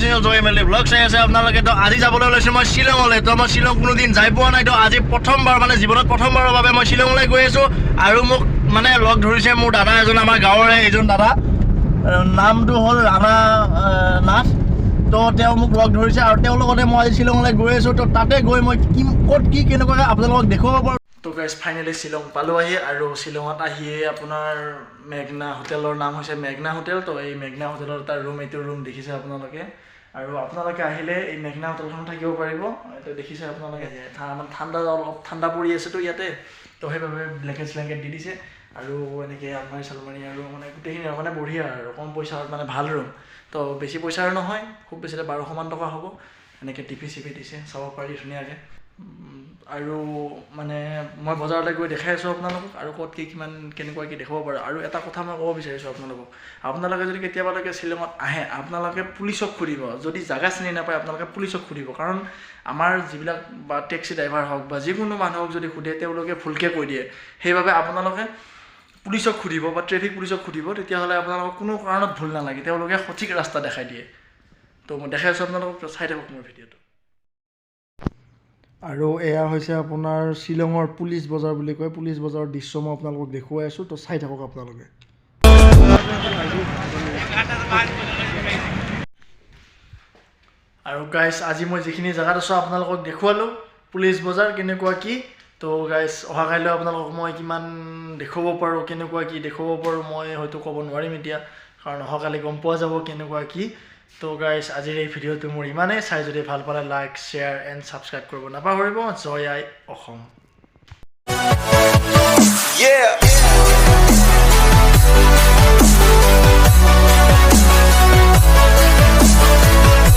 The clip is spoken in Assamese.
চেনেল জয় এম এল এ ব্লগ চাই আছে আপোনালোকে। তো আজি যাবলৈ ওলাইছোঁ মই শ্বিলঙলৈ। তো মই শ্বিলং কোনোদিন যাই পোৱা নাই। তো আজি প্ৰথমবাৰ মানে জীৱনত প্ৰথমবাৰৰ বাবে মই শ্বিলঙলৈ গৈ আছোঁ। আৰু মোক মানে লগ ধৰিছে মোৰ দাদা এজন, আমাৰ গাঁৱৰে এইজন দাদা, নামটো হ'ল ৰাণা নাথ। তো তেওঁ মোক লগ ধৰিছে আৰু তেওঁৰ লগতে মই আজি শ্বিলঙলৈ গৈ আছোঁ। তো তাতে গৈ মই ক'ত কি কেনেকুৱাকৈ আপোনালোকক দেখুৱাব পাৰোঁ। তো গাইজ ফাইনেলি শ্বিলং পালোঁ আহি। আৰু শ্বিলঙত আহিয়ে আপোনাৰ মেঘনা হোটেলৰ নাম হৈছে মেঘনা হোটেল। তো এই মেঘনা হোটেলৰ এটা ৰুম, এইটো ৰুম দেখিছে আপোনালোকে। আৰু আপোনালোকে আহিলে এই মেঘনা হোটেলখনত থাকিব পাৰিব। এইটো দেখিছে আপোনালোকে, ঠাণ্ডা অলপ ঠাণ্ডা পৰি আছেতো ইয়াতে। তো সেইবাবে ব্লেংকেট দি দিছে। আৰু এনেকৈ আলমাৰি চালমাৰি আৰু মানে গোটেইখিনি মানে বঢ়িয়া আৰু কম পইচাত মানে ভাল ৰুম। তো বেছি পইচাৰ নহয়, খুব বেছিতে 1200 মান টকা হ'ব। এনেকৈ টিভি চিভি দিছে, চাব পাৰি ধুনীয়াকৈ। আৰু মানে মই বজাৰলৈ গৈ দেখাই আছোঁ আপোনালোকক, আৰু ক'ত কি কিমান কেনেকুৱা কি দেখাব পাৰোঁ। আৰু এটা কথা মই ক'ব বিচাৰিছোঁ আপোনালোকে যদি কেতিয়াবালৈকে শ্বিলঙত আহে, আপোনালোকে পুলিচক সুধিব। যদি জাগা চিনি নাপায় আপোনালোকে পুলিচক সুধিব। কাৰণ আমাৰ যিবিলাক বা টেক্সি ড্ৰাইভাৰ হওক বা যিকোনো মানুহক যদি সোধে তেওঁলোকে ভুলকৈ কৈ দিয়ে। সেইবাবে আপোনালোকে পুলিচক সুধিব বা ট্ৰেফিক পুলিচক সুধিব, তেতিয়াহ'লে আপোনালোকক কোনো কাৰণত ভুল নালাগে, তেওঁলোকে সঠিক ৰাস্তা দেখাই দিয়ে। তো মই দেখাই আছোঁ আপোনালোকক, চাই থাকক মোৰ ভিডিঅ'টো। আৰু এয়া হৈছে আপোনাৰ শ্বিলঙৰ পুলিচ বজাৰ বুলি কয়। পুলিচ বজাৰৰ দৃশ্য মই আপোনালোকক দেখুৱাই আছোঁ। তো চাই থাকক আপোনালোকে। আৰু গাইজ আজি মই যিখিনি জেগাত আছোঁ আপোনালোকক দেখুৱালোঁ পুলিচ বজাৰ কেনেকুৱা কি। তো গাইজ অহাকাইলৈ আপোনালোকক মই কিমান দেখুৱাব পাৰোঁ, কেনেকুৱা কি দেখুৱাব পাৰোঁ মই হয়তো ক'ব নোৱাৰিম এতিয়া, কাৰণ অহাকালি গম পোৱা যাব কেনেকুৱা কি। তো গাইজ আজিৰ এই ভিডিঅ'টো মোৰ ইমানেই। চাই যদি ভাল পালে লাইক শ্বেয়াৰ এণ্ড ছাবস্ক্ৰাইব কৰিব নাপাহৰিব। জয় আই অসম।